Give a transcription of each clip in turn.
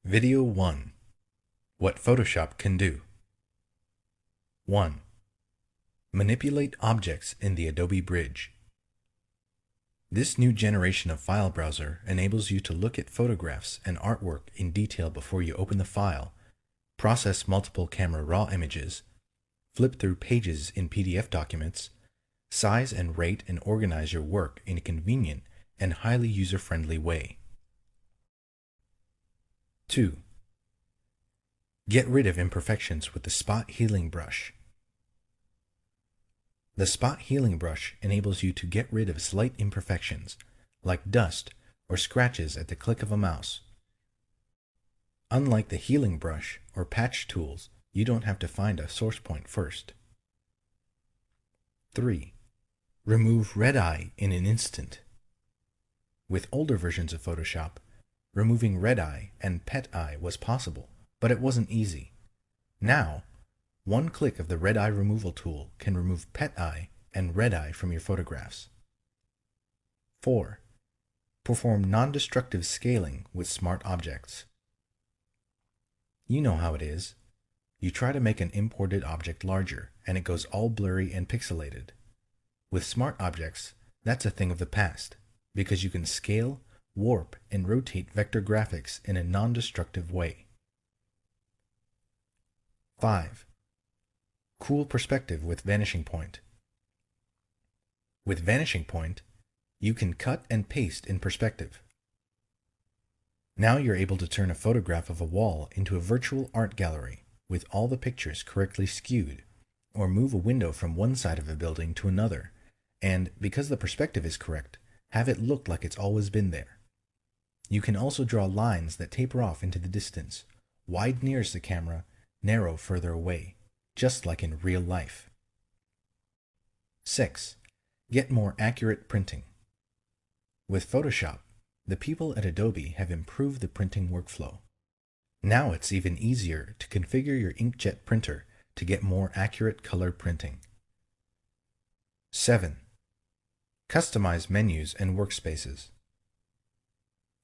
Video 1. What Photoshop can do. 1. Manipulate objects in the Adobe Bridge. This new generation of file browser enables you to look at photographs and artwork in detail before you open the file, process multiple camera raw images, flip through pages in PDF documents, size and rate and organize your work in a convenient and highly user-friendly way. 2. Get rid of imperfections with the Spot Healing Brush. The Spot Healing Brush enables you to get rid of slight imperfections, like dust or scratches at the click of a mouse. Unlike the Healing Brush or Patch tools, you don't have to find a source point first. 3. Remove red eye in an instant. With older versions of Photoshop, removing red eye and pet eye was possible, but it wasn't easy. Now, one click of the red eye removal tool can remove pet eye and red eye from your photographs. 4. Perform non-destructive scaling with smart objects. You know how it is. You try to make an imported object larger, and it goes all blurry and pixelated. With smart objects, that's a thing of the past, because you can scale, warp, and rotate vector graphics in a non-destructive way. 5. Cool perspective with Vanishing Point. With Vanishing Point, you can cut and paste in perspective. Now you're able to turn a photograph of a wall into a virtual art gallery with all the pictures correctly skewed, or move a window from one side of a building to another, and, because the perspective is correct, have it look like it's always been there. You can also draw lines that taper off into the distance, wide nearest the camera, narrow further away, just like in real life. 6. Get more accurate printing. With Photoshop, the people at Adobe have improved the printing workflow. Now it's even easier to configure your inkjet printer to get more accurate color printing. 7. Customize menus and workspaces.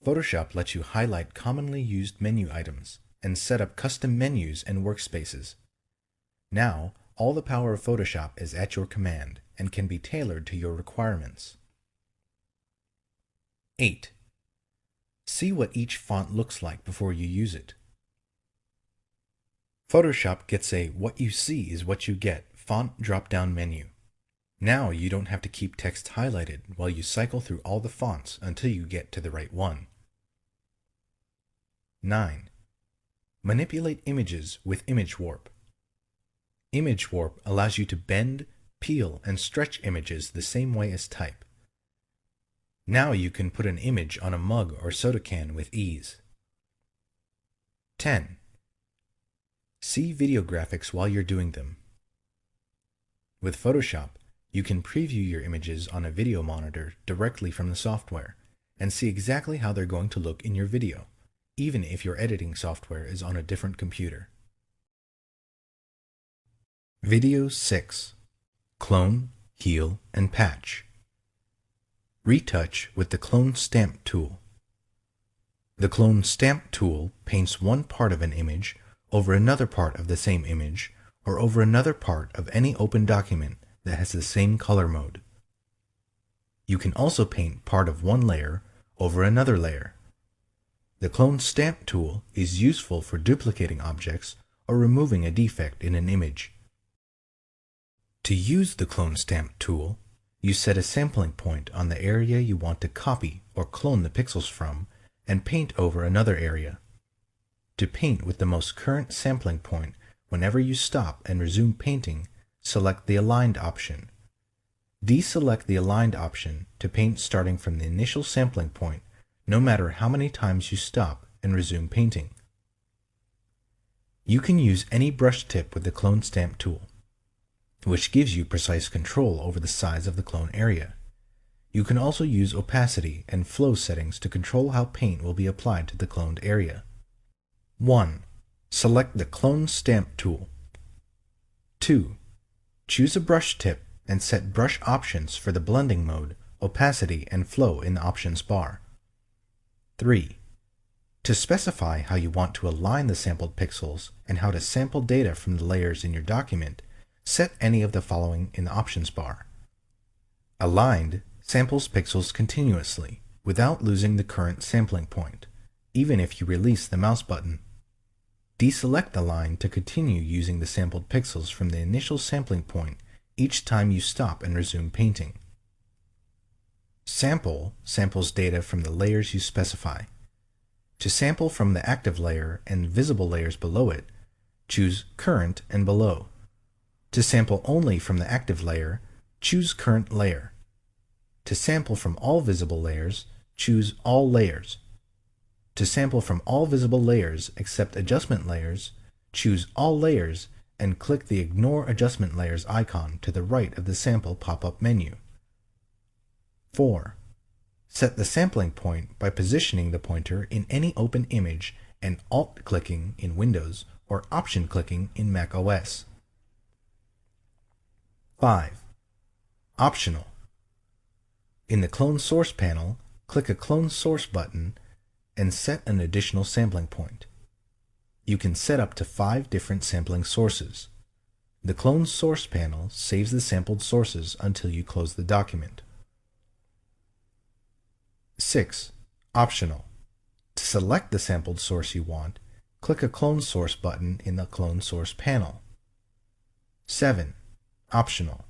Photoshop lets you highlight commonly used menu items and set up custom menus and workspaces. Now, all the power of Photoshop is at your command and can be tailored to your requirements. 8. See what each font looks like before you use it. Photoshop gets a "what you see is what you get" font drop-down menu. Now you don't have to keep text highlighted while you cycle through all the fonts until you get to the right one. 9. Manipulate images with Image Warp. Image Warp allows you to bend, peel, and stretch images the same way as type. Now you can put an image on a mug or soda can with ease. 10. See video graphics while you're doing them. With Photoshop, you can preview your images on a video monitor directly from the software and see exactly how they're going to look in your video, even if your editing software is on a different computer. Video 6. Clone, Heal, and Patch. Retouch with the Clone Stamp tool. The Clone Stamp tool paints one part of an image over another part of the same image or over another part of any open document that has the same color mode. You can also paint part of one layer over another layer. The Clone Stamp tool is useful for duplicating objects or removing a defect in an image. To use the Clone Stamp tool, you set a sampling point on the area you want to copy or clone the pixels from and paint over another area. To paint with the most current sampling point, whenever you stop and resume painting, select the Aligned option. Deselect the Aligned option to paint starting from the initial sampling point, no matter how many times you stop and resume painting. You can use any brush tip with the Clone Stamp tool, which gives you precise control over the size of the clone area. You can also use opacity and flow settings to control how paint will be applied to the cloned area. 1. Select the Clone Stamp tool. 2. Choose a brush tip and set brush options for the blending mode, opacity, and flow in the options bar. 3. To specify how you want to align the sampled pixels and how to sample data from the layers in your document, set any of the following in the options bar. Aligned samples pixels continuously without losing the current sampling point, even if you release the mouse button. Deselect Align to continue using the sampled pixels from the initial sampling point each time you stop and resume painting. Sample samples data from the layers you specify. To sample from the active layer and visible layers below it, choose Current and Below. To sample only from the active layer, choose Current Layer. To sample from all visible layers, choose All Layers. To sample from all visible layers except adjustment layers, choose All Layers and click the Ignore Adjustment Layers icon to the right of the Sample pop-up menu. 4. Set the sampling point by positioning the pointer in any open image and Alt-clicking in Windows or Option-clicking in Mac OS. 5. Optional. In the Clone Source panel, click a Clone Source button and set an additional sampling point. You can set up to 5 different sampling sources. The Clone Source panel saves the sampled sources until you close the document. 6. Optional. To select the sampled source you want, click a Clone Source button in the Clone Source panel. 7. Optional.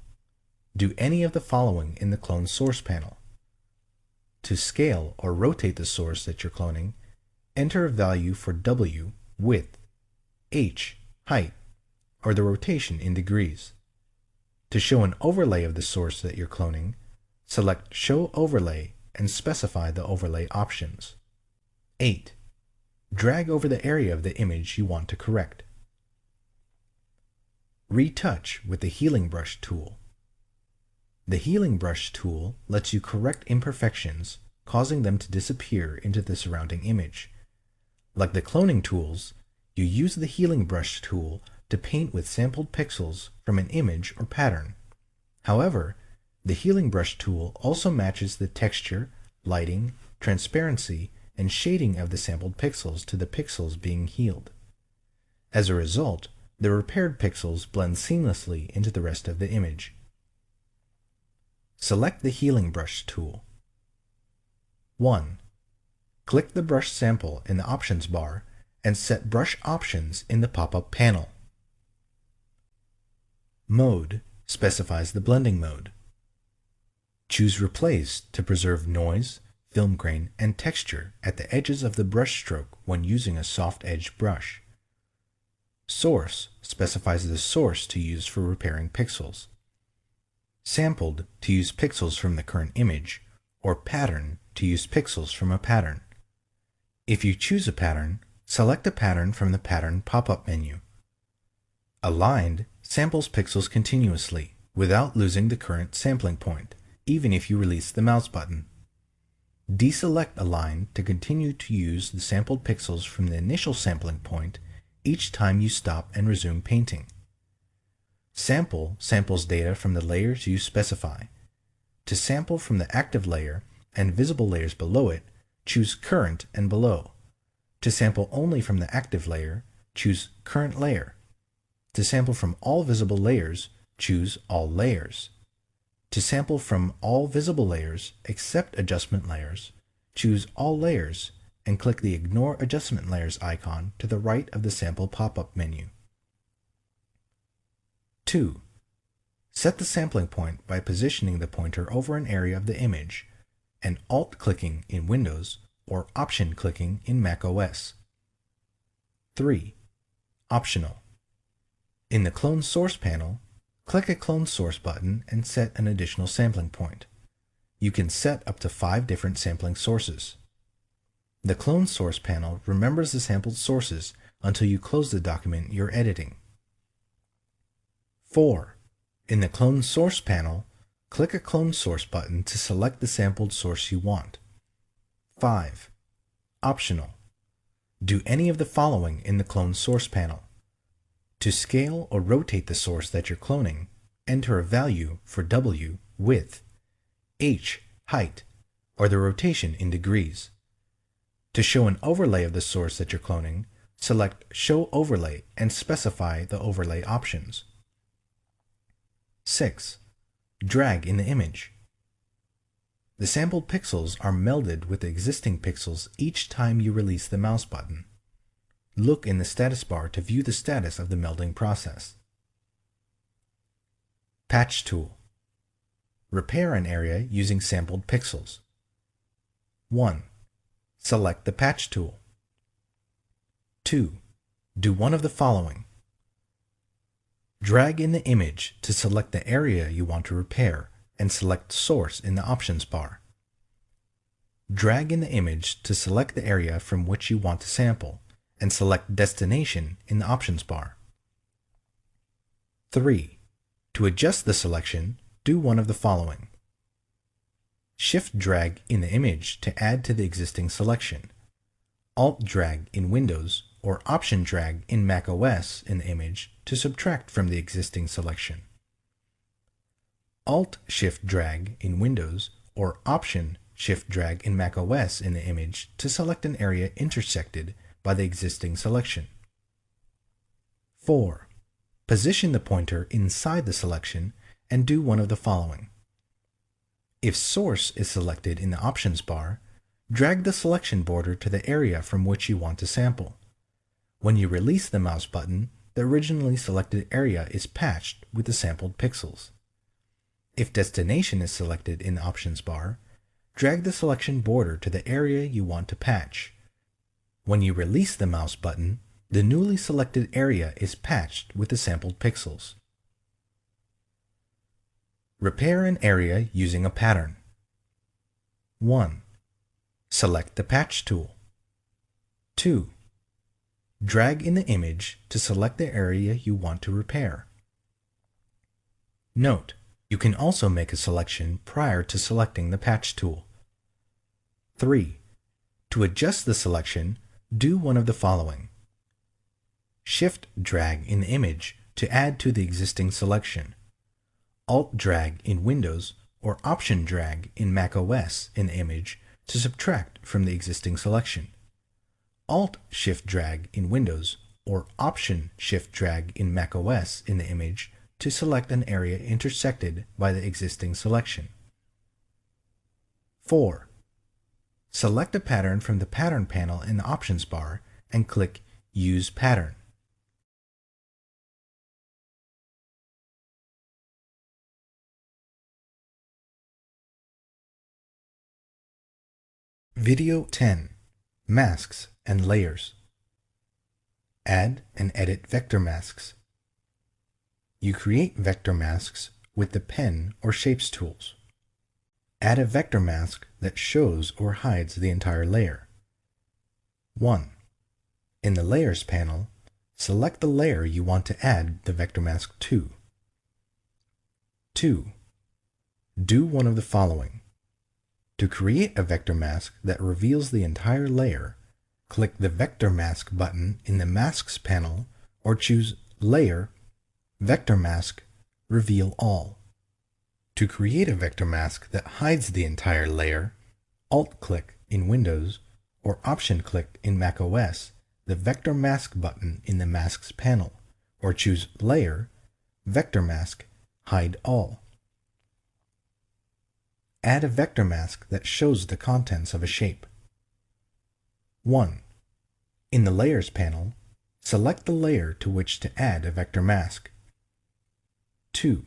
Do any of the following in the Clone Source panel. To scale or rotate the source that you're cloning, enter a value for W, width, H, height, or the rotation in degrees. To show an overlay of the source that you're cloning, select Show Overlay and specify the overlay options. 8. Drag over the area of the image you want to correct. Retouch with the Healing Brush tool. The Healing Brush tool lets you correct imperfections, causing them to disappear into the surrounding image. Like the cloning tools, you use the Healing Brush tool to paint with sampled pixels from an image or pattern. However, the Healing Brush tool also matches the texture, lighting, transparency, and shading of the sampled pixels to the pixels being healed. As a result, the repaired pixels blend seamlessly into the rest of the image. Select the Healing Brush tool. 1. Click the brush sample in the options bar and set brush options in the pop-up panel. Mode specifies the blending mode. Choose Replace to preserve noise, film grain, and texture at the edges of the brush stroke when using a soft edge brush. Source specifies the source to use for repairing pixels. Sampled to use pixels from the current image, or Pattern to use pixels from a pattern. If you choose a pattern, select a pattern from the Pattern pop-up menu. Aligned samples pixels continuously without losing the current sampling point, even if you release the mouse button. Deselect Align to continue to use the sampled pixels from the initial sampling point each time you stop and resume painting. Sample samples data from the layers you specify. To sample from the active layer and visible layers below it, choose Current and Below. To sample only from the active layer, choose Current Layer. To sample from all visible layers, choose All Layers. To sample from all visible layers except adjustment layers, choose All Layers and click the Ignore Adjustment Layers icon to the right of the Sample pop-up menu. 2. Set the sampling point by positioning the pointer over an area of the image and Alt-clicking in Windows or Option-clicking in Mac OS. 3. Optional. In the Clone Source panel, click a Clone Source button and set an additional sampling point. You can set up to 5 different sampling sources. The Clone Source panel remembers the sampled sources until you close the document you're editing. 4. In the Clone Source panel, click a Clone Source button to select the sampled source you want. 5. Optional. Do any of the following in the Clone Source panel. To scale or rotate the source that you're cloning, enter a value for W, width, H, height, or the rotation in degrees. To show an overlay of the source that you're cloning, select Show Overlay and specify the overlay options. 6. Drag in the image. The sampled pixels are melded with the existing pixels each time you release the mouse button. Look in the status bar to view the status of the melding process. Patch tool. Repair an area using sampled pixels. 1. Select the patch tool. 2. Do one of the following. Drag in the image to select the area you want to repair and select Source in the options bar. Drag in the image to select the area from which you want to sample and select Destination in the options bar. 3. To adjust the selection, do one of the following. Shift drag in the image to add to the existing selection. Alt drag in Windows or Option drag in macOS in the image to subtract from the existing selection. Alt-Shift drag in Windows or Option-Shift drag in macOS in the image to select an area intersected by the existing selection. 4. Position the pointer inside the selection and do one of the following. If Source is selected in the Options bar, drag the selection border to the area from which you want to sample. When you release the mouse button, the originally selected area is patched with the sampled pixels. If Destination is selected in the Options bar, drag the selection border to the area you want to patch. When you release the mouse button, the newly selected area is patched with the sampled pixels. Repair an area using a pattern. 1. Select the patch tool. 2. Drag in the image to select the area you want to repair. Note: you can also make a selection prior to selecting the patch tool. 3. To adjust the selection, do one of the following. Shift drag in the image to add to the existing selection. Alt drag in Windows or Option drag in macOS in the image to subtract from the existing selection. Alt-Shift drag in Windows or Option-Shift drag in macOS in the image to select an area intersected by the existing selection. 4. Select a pattern from the Pattern panel in the Options bar and click Use Pattern. Video 10. Masks and Layers. Add and edit vector masks. You create vector masks with the Pen or Shapes tools. Add a vector mask that shows or hides the entire layer. 1. In the Layers panel, select the layer you want to add the vector mask to. 2. Do one of the following. To create a vector mask that reveals the entire layer, click the Vector Mask button in the Masks panel or choose Layer, Vector Mask, Reveal All. To create a vector mask that hides the entire layer, Alt-click in Windows or Option-click in macOS the Vector Mask button in the Masks panel or choose Layer, Vector Mask, Hide All. Add a vector mask that shows the contents of a shape. 1. In the Layers panel, select the layer to which to add a vector mask. 2.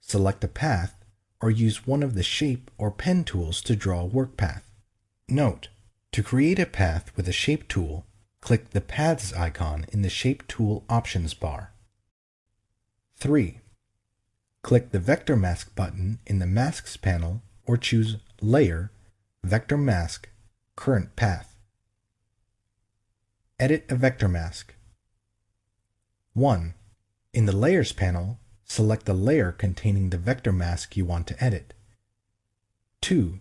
Select a path or use one of the Shape or Pen tools to draw a work path. Note: to create a path with a Shape tool, click the Paths icon in the Shape Tool Options bar. 3. Click the Vector Mask button in the Masks panel or choose Layer, Vector Mask, Current Path. Edit a vector mask. 1. In the Layers panel, select the layer containing the vector mask you want to edit. 2.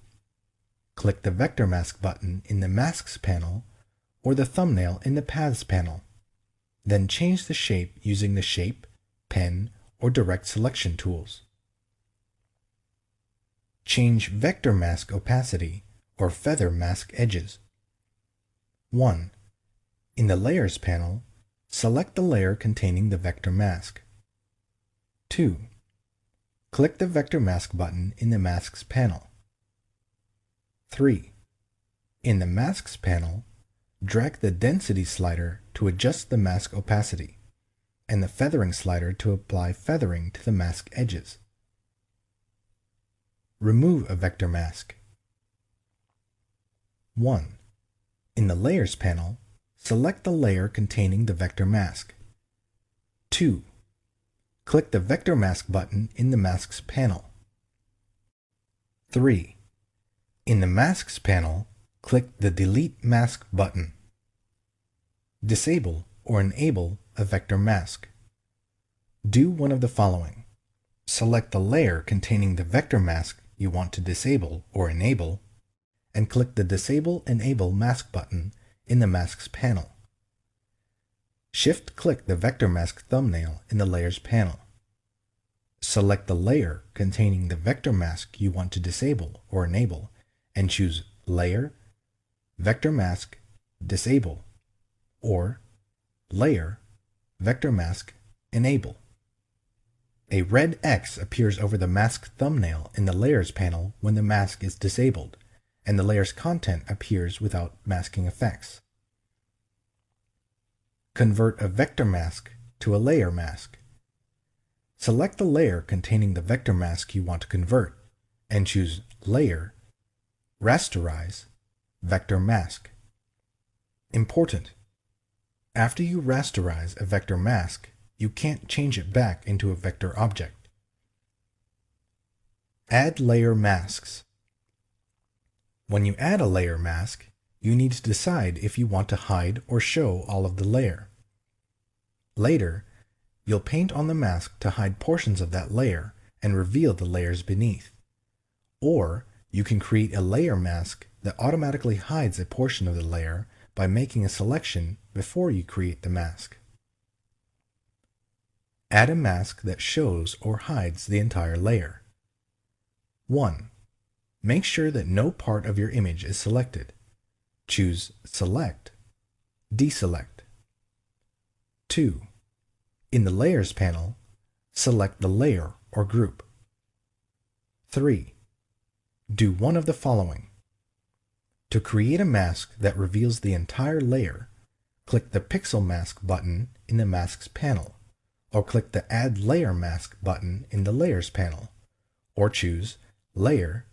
Click the Vector Mask button in the Masks panel or the thumbnail in the Paths panel. Then change the shape using the Shape, Pen, or Direct Selection tools. Change Vector Mask opacity or feather mask edges. 1. In the Layers panel, select the layer containing the vector mask. 2. Click the Vector Mask button in the Masks panel. 3. In the Masks panel, drag the Density slider to adjust the mask opacity, and the Feathering slider to apply feathering to the mask edges. Remove a vector mask. 1. In the Layers panel, select the layer containing the vector mask. 2. Click the Vector Mask button in the Masks panel. 3. In the Masks panel, click the Delete Mask button. Disable or enable a vector mask. Do one of the following. Select the layer containing the vector mask you want to disable or enable, and click the Disable Enable Mask button in the Masks panel. Shift-click the vector mask thumbnail in the Layers panel. Select the layer containing the vector mask you want to disable or enable, and choose Layer, Vector Mask, Disable, or Layer, Vector Mask, Enable. A red X appears over the mask thumbnail in the Layers panel when the mask is disabled, and the layer's content appears without masking effects. Convert a vector mask to a layer mask. Select the layer containing the vector mask you want to convert, and choose Layer, Rasterize, Vector Mask. Important: after you rasterize a vector mask, you can't change it back into a vector object. Add layer masks. When you add a layer mask, you need to decide if you want to hide or show all of the layer. Later, you'll paint on the mask to hide portions of that layer and reveal the layers beneath. Or you can create a layer mask that automatically hides a portion of the layer by making a selection before you create the mask. Add a mask that shows or hides the entire layer. 1. Make sure that no part of your image is selected. Choose Select, Deselect. 2. In the Layers panel, select the layer or group. 3. Do one of the following. To create a mask that reveals the entire layer, click the Pixel Mask button in the Masks panel, or click the Add Layer Mask button in the Layers panel, or choose Layer,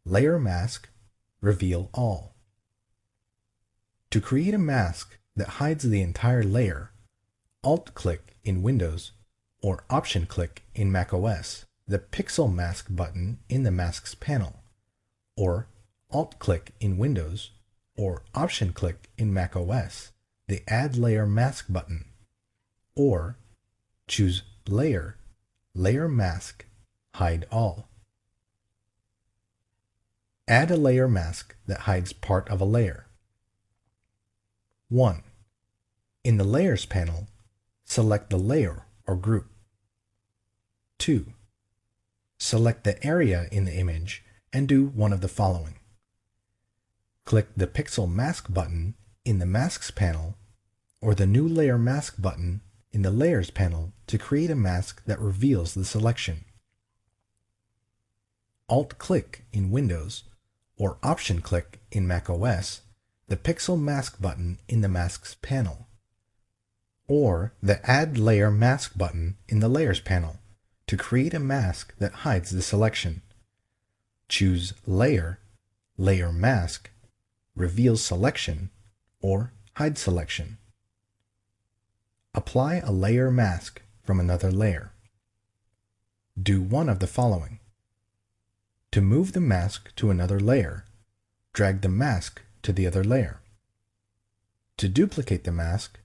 Layer Mask, Reveal All. To create a mask that hides the entire layer, Alt-click in Windows or Option-click in macOS the Pixel Mask button in the Masks panel, or Alt-click in Windows or Option-click in macOS the Add Layer Mask button, or choose Layer, Layer Mask, Hide All. Add a layer mask that hides part of a layer. 1. In the Layers panel, select the layer or group. 2. Select the area in the image and do one of the following. Click the Pixel Mask button in the Masks panel or the New Layer Mask button in the Layers panel to create a mask that reveals the selection. Alt-click in Windows or Option-click in macOS the Pixel Mask button in the Masks panel, or the Add Layer Mask button in the Layers panel to create a mask that hides the selection. Choose Layer, Layer Mask, Reveal Selection, or Hide Selection. Apply a layer mask from another layer. Do one of the following. To move the mask to another layer, drag the mask to the other layer. To duplicate the mask,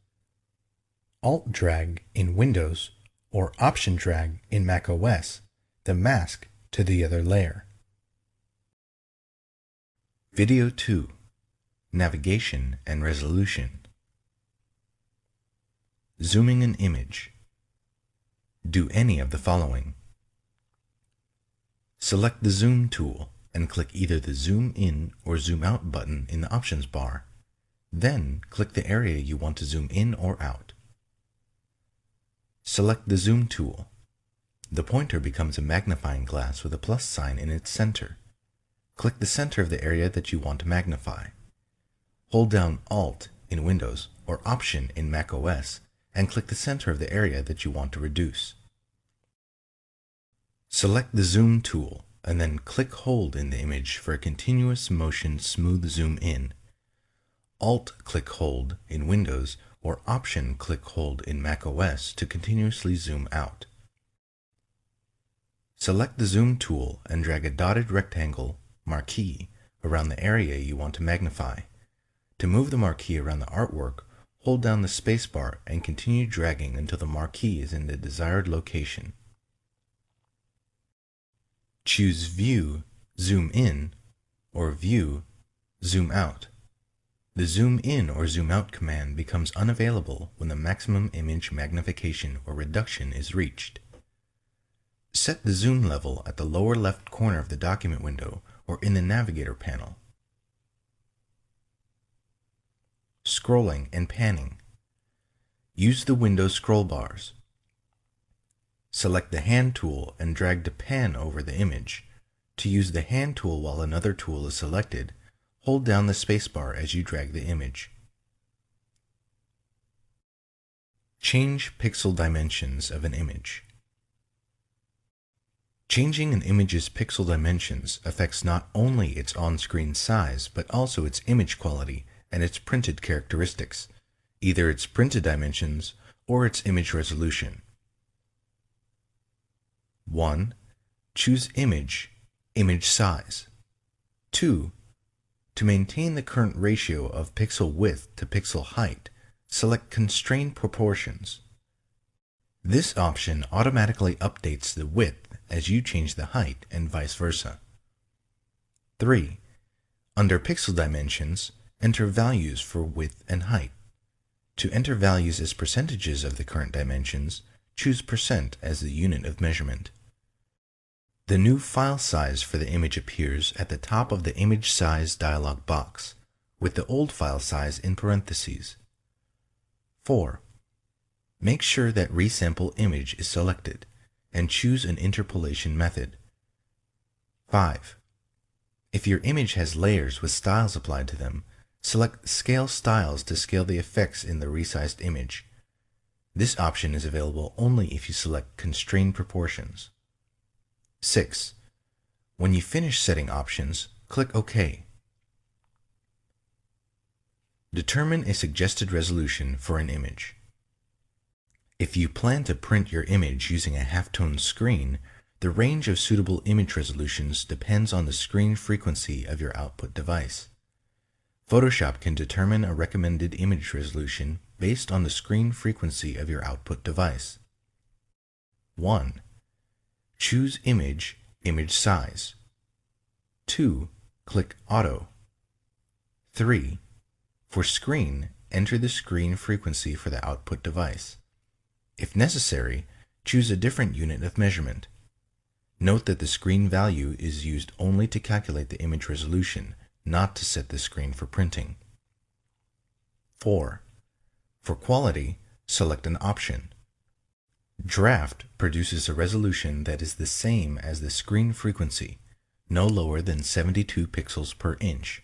Alt-drag in Windows or Option-drag in macOS the mask to the other layer. Video 2. Navigation and Resolution. Zooming an image. Do any of the following. Select the Zoom tool and click either the Zoom In or Zoom Out button in the options bar, Then click the area you want to zoom in or out. Select the Zoom tool. The pointer becomes a magnifying glass with a plus sign in its center. Click the center of the area that you want to magnify. Hold down Alt in Windows or Option in macOS and click the center of the area that you want to reduce. Select the Zoom tool and then click-hold in the image for a continuous motion smooth zoom in. Alt-click-hold in Windows or Option-click-hold in macOS to continuously zoom out. Select the Zoom tool and drag a dotted rectangle marquee around the area you want to magnify. To move the marquee around the artwork, hold down the spacebar and continue dragging until the marquee is in the desired location. Choose View, Zoom In, or View, Zoom Out. The Zoom In or Zoom Out command becomes unavailable when the maximum image magnification or reduction is reached. Set the zoom level at the lower left corner of the document window or in the Navigator panel. Scrolling and panning. Use the window scroll bars. Select the Hand tool and drag to pan over the image. To use the Hand tool while another tool is selected, hold down the spacebar as you drag the image. Change pixel dimensions of an image. Changing an image's pixel dimensions affects not only its on-screen size, but also its image quality and its printed characteristics, either its printed dimensions or its image resolution. 1. Choose Image, Image Size. 2. To maintain the current ratio of pixel width to pixel height, select Constrain Proportions. This option automatically updates the width as you change the height and vice versa. 3. Under Pixel Dimensions, enter values for width and height. To enter values as percentages of the current dimensions, choose % as the unit of measurement. The new file size for the image appears at the top of the Image Size dialog box, with the old file size in parentheses. 4. Make sure that Resample Image is selected, and choose an interpolation method. 5. If your image has layers with styles applied to them, select Scale Styles to scale the effects in the resized image. This option is available only if you select Constrain Proportions. 6. When you finish setting options, click OK. Determine a suggested resolution for an image. If you plan to print your image using a halftone screen, the range of suitable image resolutions depends on the screen frequency of your output device. Photoshop can determine a recommended image resolution based on the screen frequency of your output device. 1. Choose Image, Image Size. 2. Click Auto. 3. For Screen, enter the screen frequency for the output device. If necessary, choose a different unit of measurement. Note that the screen value is used only to calculate the image resolution, not to set the screen for printing. 4. For quality, select an option. Draft produces a resolution that is the same as the screen frequency, no lower than 72 pixels per inch.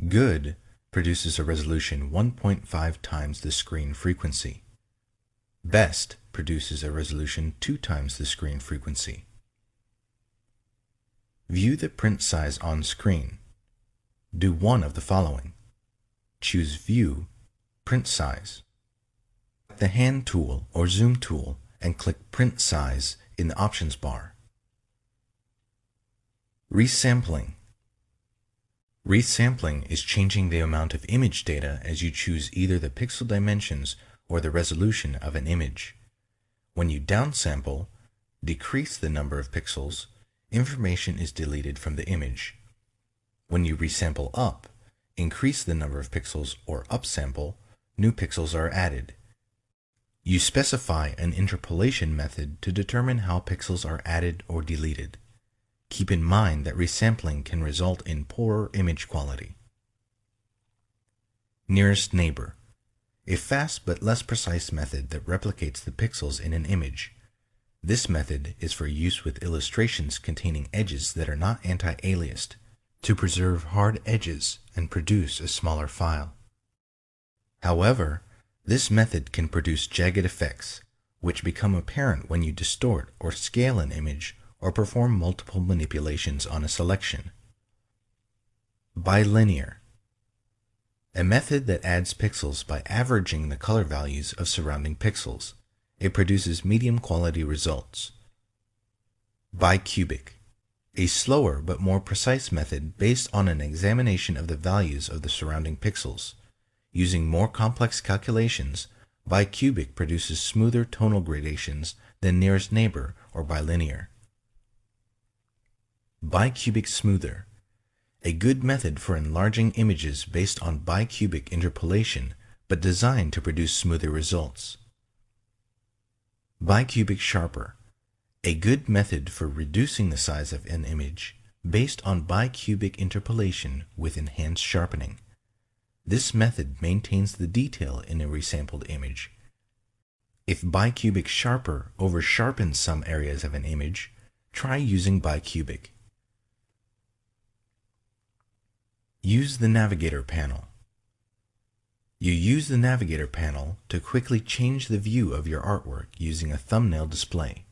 Good produces a resolution 1.5 times the screen frequency. Best produces a resolution 2 times the screen frequency. View the print size on screen. Do one of the following. Choose View, Print Size. The Hand tool or Zoom tool and click Print Size in the options bar. Resampling. Resampling is changing the amount of image data as you choose either the pixel dimensions or the resolution of an image. When you downsample, decrease the number of pixels, information is deleted from the image. When you resample up, increase the number of pixels or upsample, new pixels are added. You specify an interpolation method to determine how pixels are added or deleted. Keep in mind that resampling can result in poorer image quality. Nearest neighbor. A fast but less precise method that replicates the pixels in an image. This method is for use with illustrations containing edges that are not anti-aliased, to preserve hard edges and produce a smaller file. However, this method can produce jagged effects, which become apparent when you distort or scale an image or perform multiple manipulations on a selection. Bilinear. A method that adds pixels by averaging the color values of surrounding pixels. It produces medium quality results. Bicubic. A slower but more precise method based on an examination of the values of the surrounding pixels. Using more complex calculations, bicubic produces smoother tonal gradations than nearest neighbor or bilinear. Bicubic smoother. A good method for enlarging images based on bicubic interpolation, but designed to produce smoother results. Bicubic sharper. A good method for reducing the size of an image based on bicubic interpolation with enhanced sharpening. This method maintains the detail in a resampled image. If bicubic sharper over-sharpens some areas of an image, try using bicubic. Use the Navigator panel. You use the Navigator panel to quickly change the view of your artwork using a thumbnail display.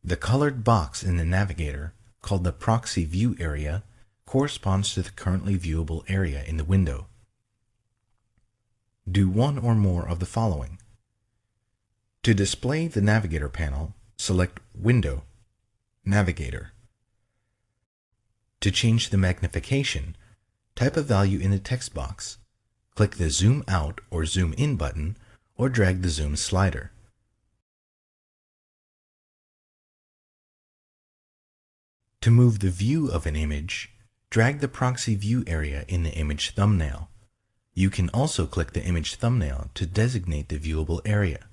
The colored box in the Navigator, called the Proxy View Area, corresponds to the currently viewable area in the window. Do one or more of the following. To display the Navigator panel, select Window, Navigator. To change the magnification, type a value in the text box. Click the Zoom Out or Zoom In button, or drag the zoom slider. To move the view of an image, drag the proxy view area in the image thumbnail. You can also click the image thumbnail to designate the viewable area.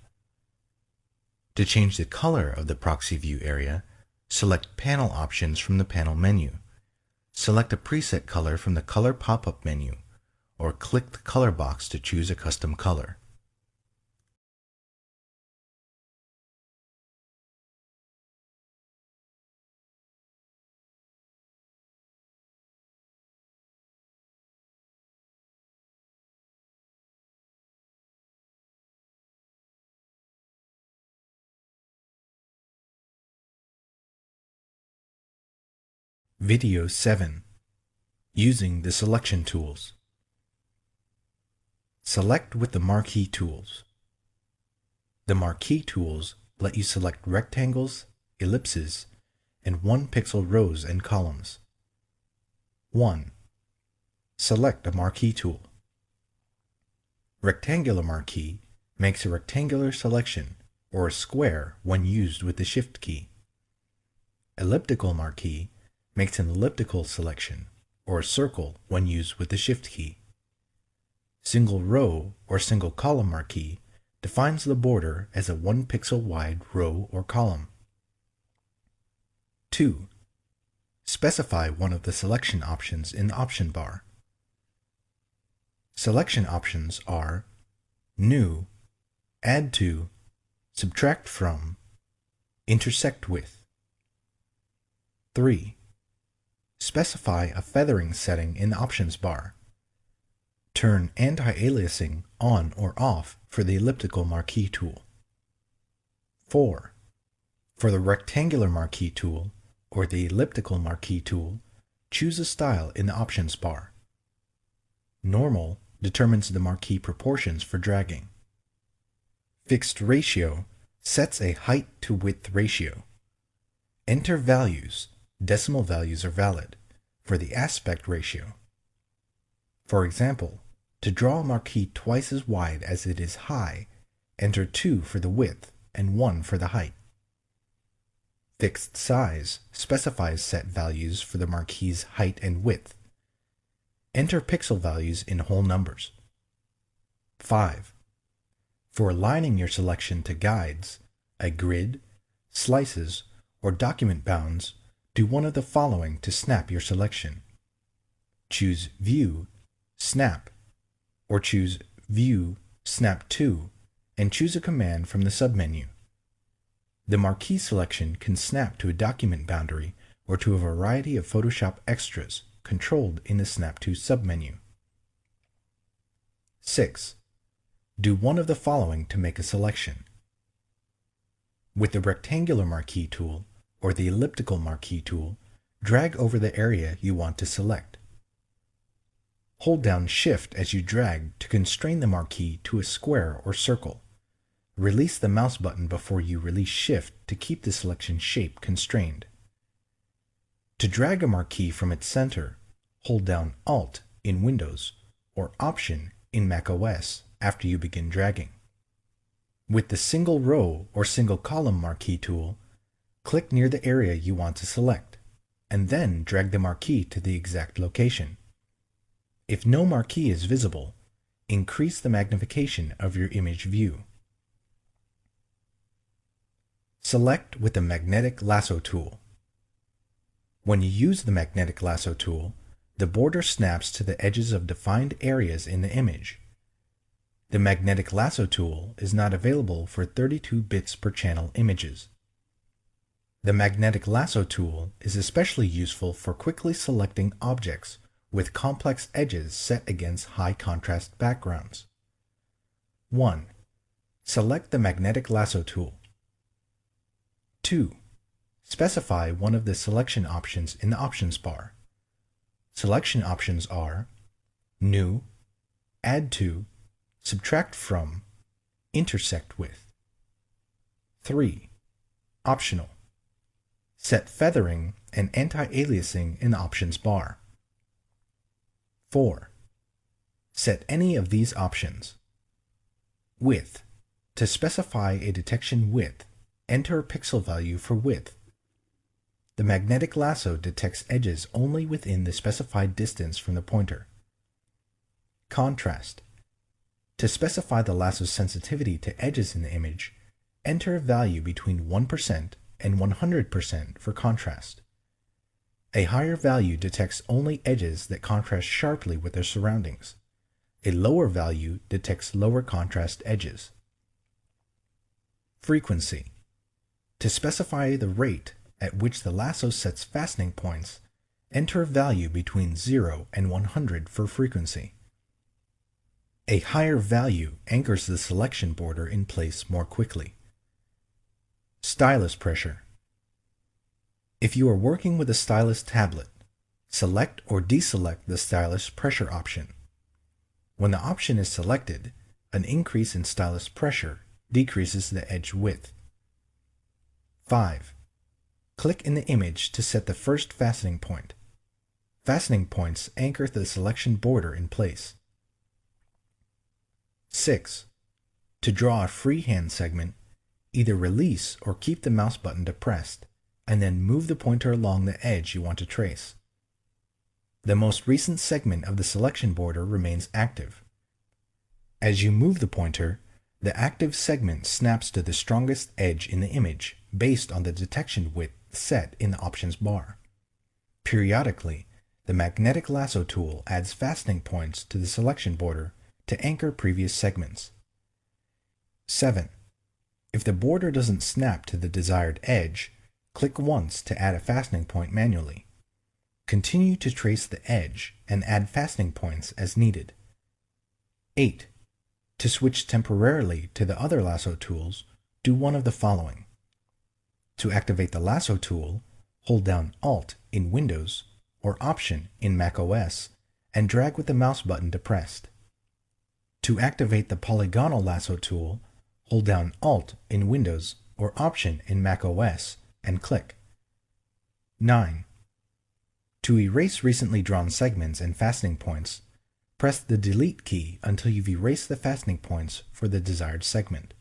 To change the color of the proxy view area, select Panel Options from the panel menu. Select a preset color from the Color pop-up menu, or click the color box to choose a custom color. Video 7. Using the selection tools. Select with the marquee tools. The marquee tools let you select rectangles, ellipses, and 1-pixel rows and columns. 1. Select a marquee tool. Rectangular marquee makes a rectangular selection or a square when used with the Shift key. Elliptical marquee makes an elliptical selection or a circle when used with the Shift key. Single row or single column marquee defines the border as a 1-pixel wide row or column. 2. Specify one of the selection options in the option bar. Selection options are New, Add to, Subtract from, Intersect with. 3. Specify a feathering setting in the options bar. Turn anti-aliasing on or off for the elliptical marquee tool. 4. For the rectangular marquee tool or the elliptical marquee tool, choose a style in the options bar. Normal determines the marquee proportions for dragging. Fixed ratio sets a height to width ratio. Enter values, decimal values are valid, for the aspect ratio. For example, to draw a marquee twice as wide as it is high, enter 2 for the width and 1 for the height. Fixed size specifies set values for the marquee's height and width. Enter pixel values in whole numbers. 5. For aligning your selection to guides, a grid, slices, or document bounds, do one of the following to snap your selection. Choose View, Snap, or choose View, Snap To, and choose a command from the submenu. The marquee selection can snap to a document boundary or to a variety of Photoshop extras controlled in the Snap To submenu. 6. Do one of the following to make a selection. With the rectangular marquee tool or the elliptical marquee tool, drag over the area you want to select. Hold down Shift as you drag to constrain the marquee to a square or circle. Release the mouse button before you release Shift to keep the selection shape constrained. To drag a marquee from its center, hold down Alt in Windows or Option in macOS after you begin dragging. With the single row or single column marquee tool, click near the area you want to select, and then drag the marquee to the exact location. If no marquee is visible, increase the magnification of your image view. Select with the Magnetic Lasso tool. When you use the Magnetic Lasso tool, the border snaps to the edges of defined areas in the image. The Magnetic Lasso tool is not available for 32 bits per channel images. The Magnetic Lasso tool is especially useful for quickly selecting objects with complex edges set against high contrast backgrounds. 1. Select the Magnetic Lasso tool. 2. Specify one of the selection options in the options bar. Selection options are New, Add to, Subtract from, Intersect with. 3. Optional. Set feathering and anti-aliasing in the options bar. 4. Set any of these options. Width. To specify a detection width, enter a pixel value for width. The magnetic lasso detects edges only within the specified distance from the pointer. Contrast. To specify the lasso's sensitivity to edges in the image, enter a value between 1% and 100% for contrast. A higher value detects only edges that contrast sharply with their surroundings. A lower value detects lower contrast edges. Frequency. To specify the rate at which the lasso sets fastening points, enter a value between 0 and 100 for frequency. A higher value anchors the selection border in place more quickly. Stylus pressure. If you are working with a stylus tablet, select or deselect the stylus pressure option. When the option is selected, an increase in stylus pressure decreases the edge width. 5. Click in the image to set the first fastening point. Fastening points anchor the selection border in place. 6. To draw a freehand segment, either release or keep the mouse button depressed, and then move the pointer along the edge you want to trace. The most recent segment of the selection border remains active. As you move the pointer, the active segment snaps to the strongest edge in the image based on the detection width set in the options bar. Periodically, the magnetic lasso tool adds fastening points to the selection border to anchor previous segments. 7. If the border doesn't snap to the desired edge, click once to add a fastening point manually. Continue to trace the edge and add fastening points as needed. 8. To switch temporarily to the other lasso tools, do one of the following. To activate the lasso tool, hold down Alt in Windows or Option in macOS and drag with the mouse button depressed. To activate the polygonal lasso tool, hold down Alt in Windows or Option in macOS and click. 9. To erase recently drawn segments and fastening points, press the Delete key until you've erased the fastening points for the desired segment.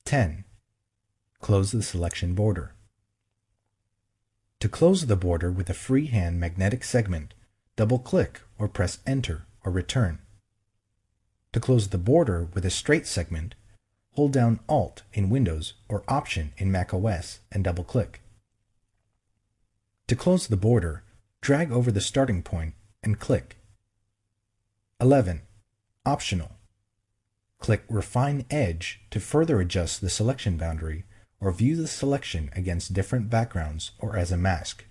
10. Close the selection border. To close the border with a freehand magnetic segment, double-click or press Enter or Return. To close the border with a straight segment, hold down Alt in Windows or Option in macOS and double-click. To close the border, drag over the starting point and click. 11. Optional. Click Refine Edge to further adjust the selection boundary or view the selection against different backgrounds or as a mask.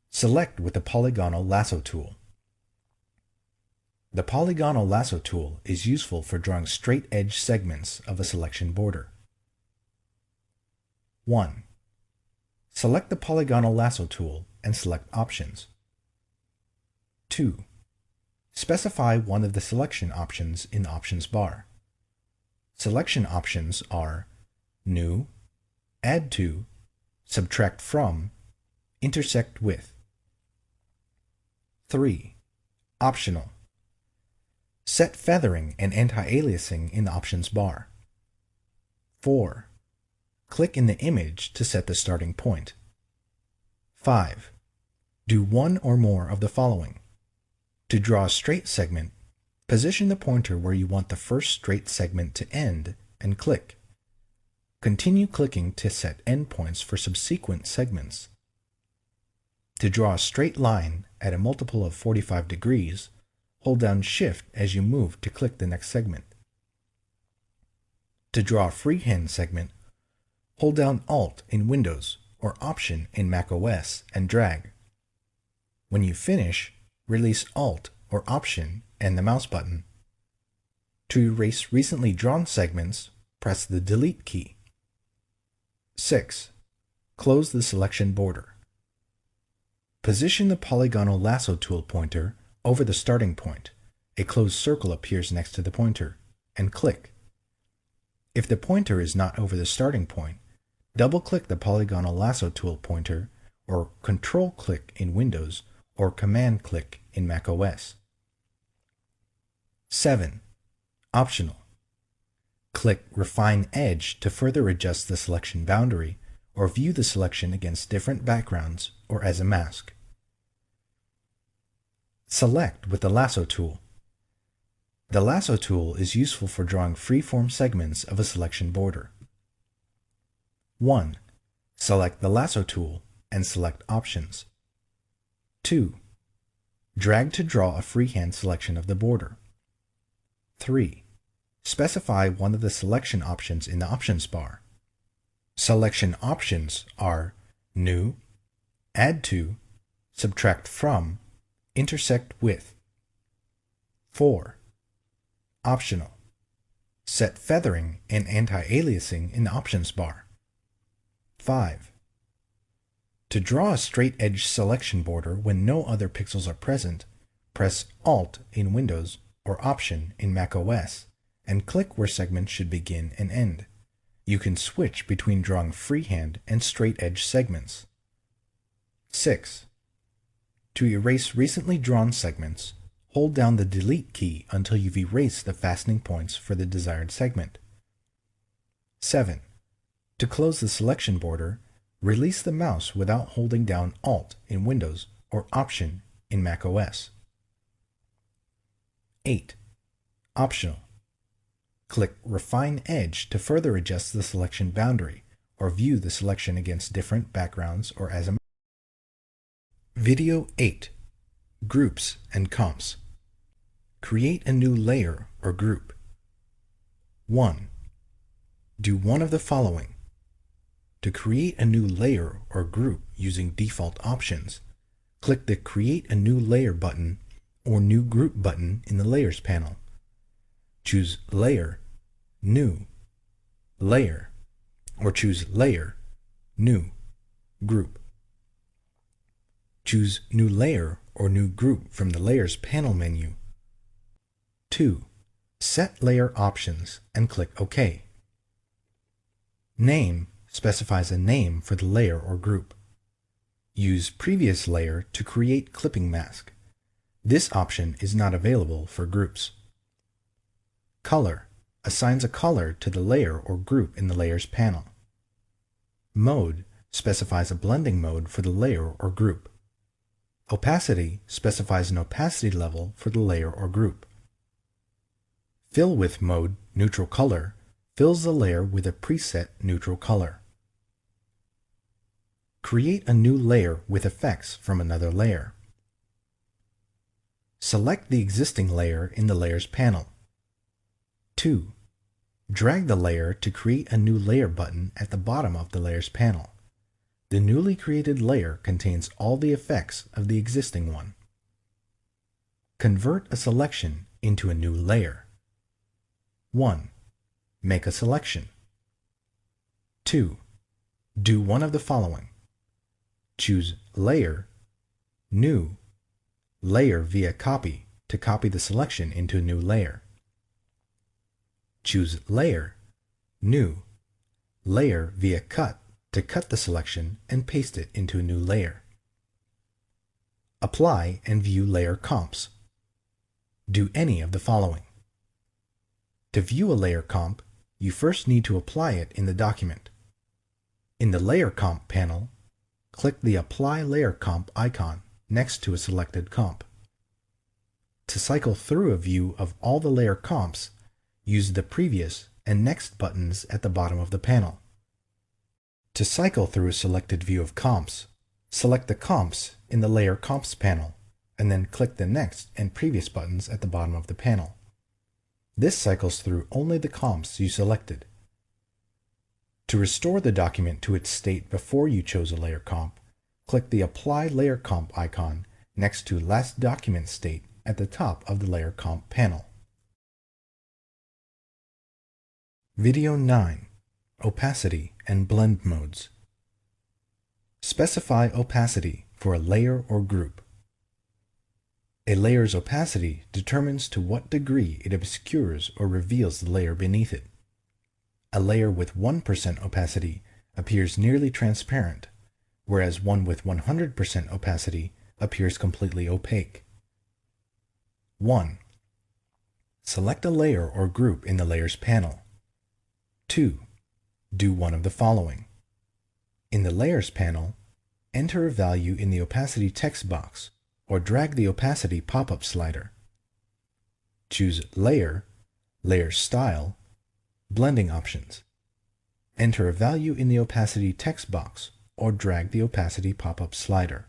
Select with the Polygonal Lasso tool. The Polygonal Lasso tool is useful for drawing straight edge segments of a selection border. 1. Select the Polygonal Lasso tool and select Options. 2. Specify one of the selection options in the Options bar. Selection options are New, Add to, Subtract from, Intersect with. 3. Optional. Set feathering and anti-aliasing in the Options bar. 4. Click in the image to set the starting point. 5. Do one or more of the following. To draw a straight segment, position the pointer where you want the first straight segment to end and click. Continue clicking to set endpoints for subsequent segments. To draw a straight line at a multiple of 45 degrees, hold down Shift as you move to click the next segment. To draw a freehand segment, hold down Alt in Windows or Option in macOS and drag. When you finish, release Alt or Option and the mouse button. To erase recently drawn segments, press the Delete key. 6. Close the selection border. Position the Polygonal Lasso tool pointer over the starting point. A closed circle appears next to the pointer, and click. If the pointer is not over the starting point, double-click the Polygonal Lasso tool pointer, or Control-click in Windows, or Command-click in macOS. 7. Optional. Click Refine Edge to further adjust the selection boundary, or view the selection against different backgrounds or as a mask. Select with the Lasso tool. The Lasso tool is useful for drawing free-form segments of a selection border. 1. Select the Lasso tool and select Options. 2. Drag to draw a freehand selection of the border. 3. Specify one of the selection options in the Options bar. Selection options are New, Add to, Subtract from, Intersect with. 4. Optional. Set feathering and anti-aliasing in the Options bar. 5. To draw a straight edge selection border when no other pixels are present, press Alt in Windows or Option in macOS and click where segments should begin and end. You can switch between drawing freehand and straight edge segments. 6. To erase recently drawn segments, hold down the Delete key until you've erased the fastening points for the desired segment. 7. To close the selection border, release the mouse without holding down Alt in Windows or Option in macOS. 8. Optional. Click Refine Edge to further adjust the selection boundary or view the selection against different backgrounds or as a. Video 8. Groups and Comps. Create a new layer or group. 1. Do one of the following. To create a new layer or group using default options, click the Create a New Layer button or New Group button in the Layers panel. Choose Layer, New, Layer, or choose Layer, New, Group. Choose New Layer or New Group from the Layers panel menu. 2. Set Layer Options and click OK. Name specifies a name for the layer or group. Use Previous Layer to create clipping mask. This option is not available for groups. Color assigns a color to the layer or group in the Layers panel. Mode specifies a blending mode for the layer or group. Opacity specifies an opacity level for the layer or group. Fill with mode, neutral color, fills the layer with a preset neutral color. Create a new layer with effects from another layer. Select the existing layer in the Layers panel. 2. Drag the layer to create a new layer button at the bottom of the Layers panel. The newly created layer contains all the effects of the existing one. Convert a selection into a new layer. 1. Make a selection. 2. Do one of the following. Choose Layer, New, Layer via Copy to copy the selection into a new layer. Choose Layer, New, Layer via Cut to cut the selection and paste it into a new layer. Apply and view layer comps. Do any of the following. To view a layer comp, you first need to apply it in the document. In the Layer Comp panel, click the Apply Layer Comp icon next to a selected comp. To cycle through a view of all the layer comps, use the Previous and Next buttons at the bottom of the panel. To cycle through a selected view of comps, select the comps in the Layer Comps panel, and then click the Next and Previous buttons at the bottom of the panel. This cycles through only the comps you selected. To restore the document to its state before you chose a layer comp, click the Apply Layer Comp icon next to Last Document State at the top of the Layer Comp panel. Video 9. Opacity and Blend Modes. Specify opacity for a layer or group. A layer's opacity determines to what degree it obscures or reveals the layer beneath it. A layer with 1% opacity appears nearly transparent, whereas one with 100% opacity appears completely opaque. 1. Select a layer or group in the Layers panel. 2. Do one of the following. In the Layers panel, enter a value in the opacity text box or drag the opacity pop-up slider. Choose Layer, Layer Style, Blending options. Enter a value in the opacity text box or drag the opacity pop-up slider.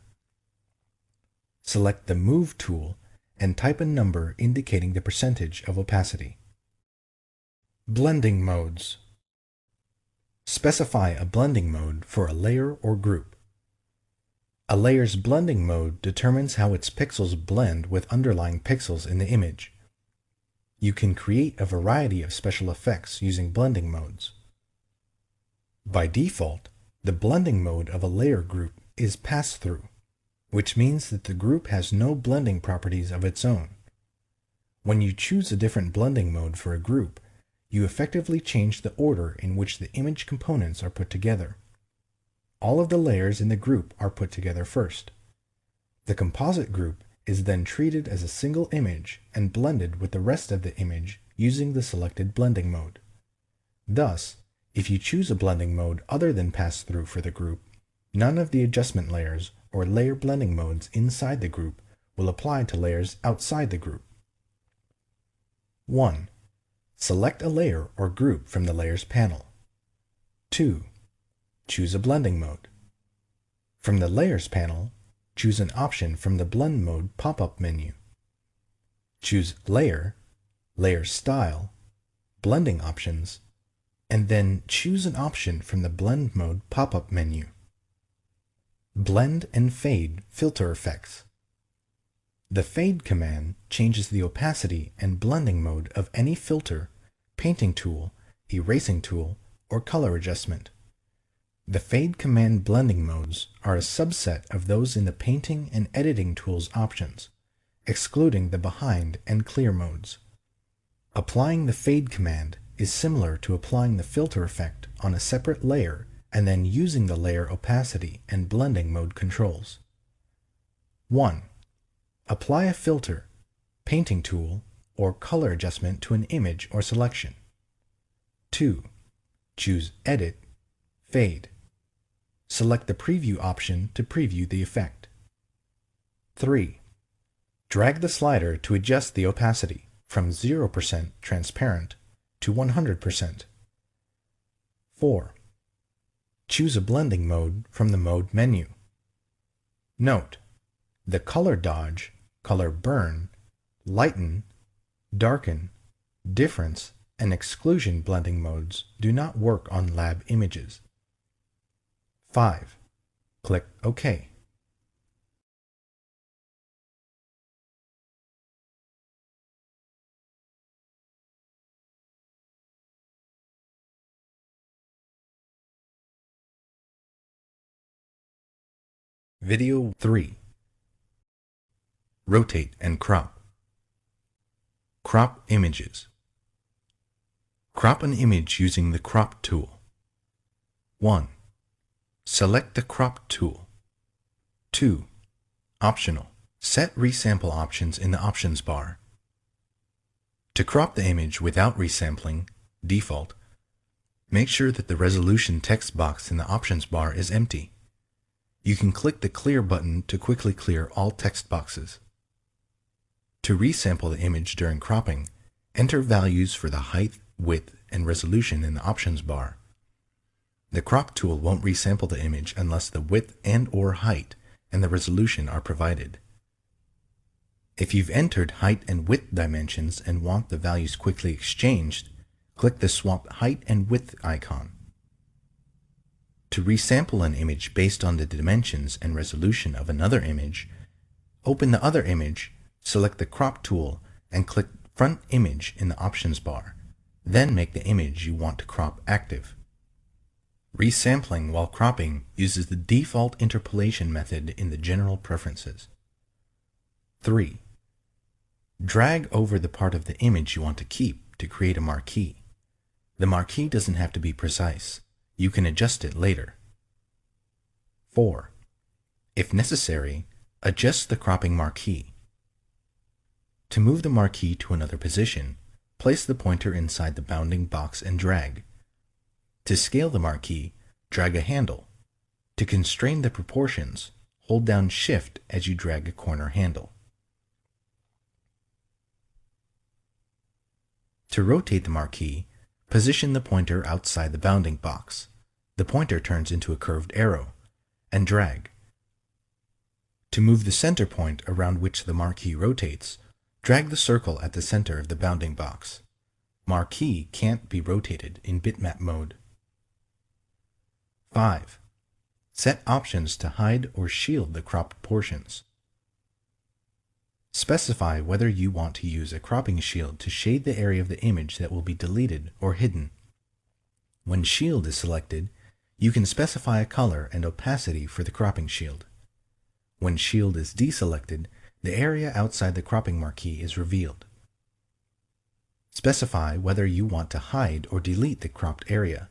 Select the Move tool and type a number indicating the percentage of opacity. Blending modes. Specify a blending mode for a layer or group. A layer's blending mode determines how its pixels blend with underlying pixels in the image. You can create a variety of special effects using blending modes. By default, the blending mode of a layer group is pass-through, which means that the group has no blending properties of its own. When you choose a different blending mode for a group, you effectively change the order in which the image components are put together. All of the layers in the group are put together first. The composite group is then treated as a single image and blended with the rest of the image using the selected blending mode. Thus, if you choose a blending mode other than pass-through for the group, none of the adjustment layers or layer blending modes inside the group will apply to layers outside the group. 1. Select a layer or group from the Layers panel. 2. Choose a blending mode. From the Layers panel, choose an option from the Blend Mode pop-up menu. Choose Layer, Layer Style, Blending options, and then choose an option from the Blend Mode pop-up menu. Blend and Fade filter effects. The Fade command changes the opacity and blending mode of any filter, painting tool, erasing tool, or color adjustment. The Fade command blending modes are a subset of those in the painting and editing tools options, excluding the behind and clear modes. Applying the Fade command is similar to applying the filter effect on a separate layer and then using the layer opacity and blending mode controls. 1. Apply a filter, painting tool, or color adjustment to an image or selection. 2. Choose Edit, Fade. Select the Preview option to preview the effect. 3. Drag the slider to adjust the opacity from 0% transparent to 100%. 4. Choose a blending mode from the Mode menu. Note: the Color Dodge, Color Burn, Lighten, darken, difference, and exclusion blending modes do not work on lab images. 5. Click OK. Video 3. Rotate and crop. Crop images. Crop an image using the Crop tool. 1. Select the Crop tool. 2. Optional. Set resample options in the options bar. To crop the image without resampling, default, make sure that the resolution text box in the options bar is empty. You can click the Clear button to quickly clear all text boxes. To resample the image during cropping, enter values for the height, width, and resolution in the options bar. The Crop tool won't resample the image unless the width and/or height and the resolution are provided. If you've entered height and width dimensions and want the values quickly exchanged, click the Swap Height and Width icon. To resample an image based on the dimensions and resolution of another image, open the other image, select the Crop tool, and click Front Image in the options bar. Then make the image you want to crop active. Resampling while cropping uses the default interpolation method in the General Preferences. 3. Drag over the part of the image you want to keep to create a marquee. The marquee doesn't have to be precise. You can adjust it later. 4. If necessary, adjust the cropping marquee. To move the marquee to another position, place the pointer inside the bounding box and drag. To scale the marquee, drag a handle. To constrain the proportions, hold down Shift as you drag a corner handle. To rotate the marquee, position the pointer outside the bounding box. The pointer turns into a curved arrow, and drag. To move the center point around which the marquee rotates, drag the circle at the center of the bounding box. Marquee can't be rotated in bitmap mode. 5. Set options to hide or shield the cropped portions. Specify whether you want to use a cropping shield to shade the area of the image that will be deleted or hidden. When Shield is selected, you can specify a color and opacity for the cropping shield. When Shield is deselected, the area outside the cropping marquee is revealed. Specify whether you want to hide or delete the cropped area.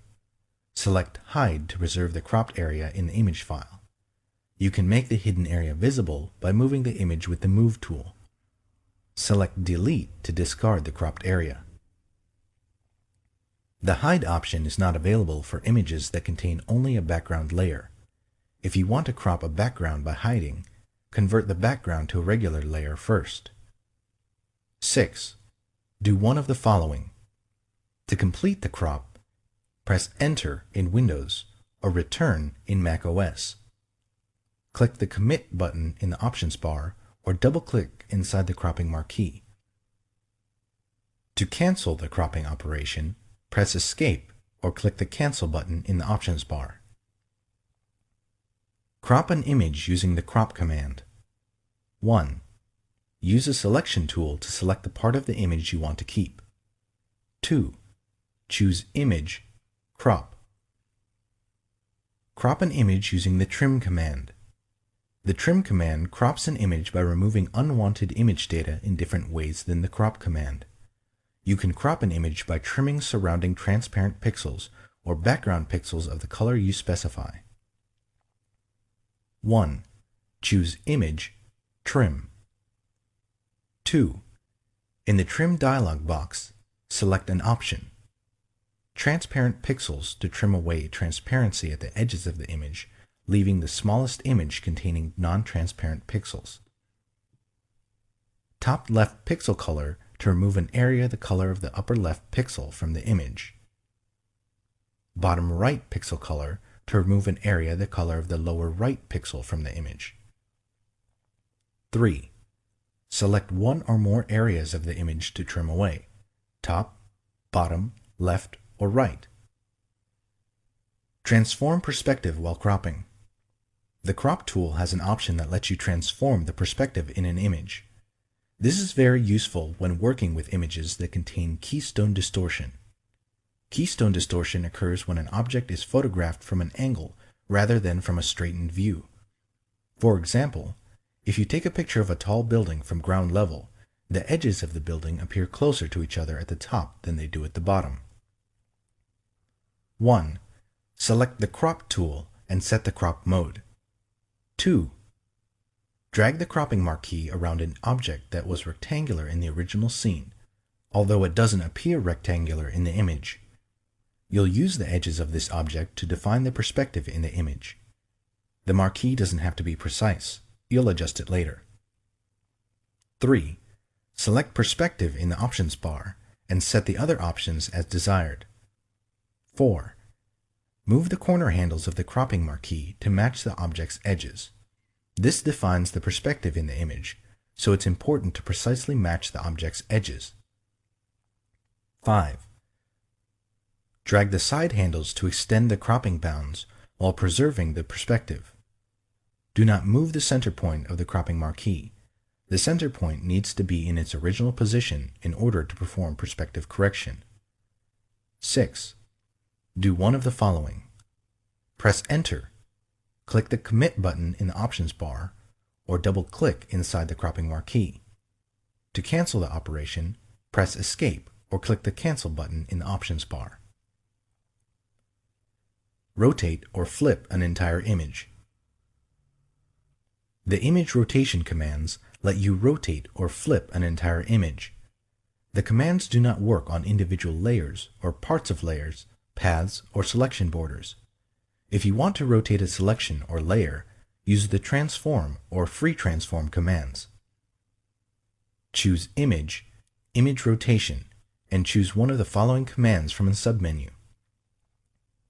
Select Hide to preserve the cropped area in the image file. You can make the hidden area visible by moving the image with the Move tool. Select Delete to discard the cropped area. The Hide option is not available for images that contain only a background layer. If you want to crop a background by hiding, convert the background to a regular layer first. 6. Do one of the following. To complete the crop, press Enter in Windows or Return in macOS. Click the Commit button in the options bar or double-click inside the cropping marquee. To cancel the cropping operation, press Escape or click the Cancel button in the options bar. Crop an image using the Crop command. 1. Use a selection tool to select the part of the image you want to keep. 2. Choose Image, Crop. Crop an image using the Trim command. The Trim command crops an image by removing unwanted image data in different ways than the Crop command. You can crop an image by trimming surrounding transparent pixels or background pixels of the color you specify. 1. Choose Image, Trim. 2. In the Trim dialog box, select an option. Transparent pixels to trim away transparency at the edges of the image, leaving the smallest image containing non-transparent pixels. Top left pixel color to remove an area the color of the upper left pixel from the image. Bottom right pixel color to remove an area the color of the lower right pixel from the image. 3. Select one or more areas of the image to trim away: top, bottom, left, or right. Transform perspective while cropping. The crop tool has an option that lets you transform the perspective in an image. This is very useful when working with images that contain keystone distortion. Keystone distortion occurs when an object is photographed from an angle rather than from a straightened view. For example, if you take a picture of a tall building from ground level, the edges of the building appear closer to each other at the top than they do at the bottom. 1. Select the Crop tool and set the crop mode. 2. Drag the cropping marquee around an object that was rectangular in the original scene, although it doesn't appear rectangular in the image. You'll use the edges of this object to define the perspective in the image. The marquee doesn't have to be precise. You'll adjust it later. 3. Select Perspective in the Options bar and set the other options as desired. 4. Move the corner handles of the cropping marquee to match the object's edges. This defines the perspective in the image, so it's important to precisely match the object's edges. 5. Drag the side handles to extend the cropping bounds while preserving the perspective. Do not move the center point of the cropping marquee. The center point needs to be in its original position in order to perform perspective correction. 6. Do one of the following. Press Enter. Click the Commit button in the Options bar, or double-click inside the cropping marquee. To cancel the operation, press Escape or click the Cancel button in the Options bar. Rotate or flip an entire image. The image rotation commands let you rotate or flip an entire image. The commands do not work on individual layers or parts of layers, paths, or selection borders. If you want to rotate a selection or layer, use the Transform or Free Transform commands. Choose Image, Image Rotation, and choose one of the following commands from the submenu.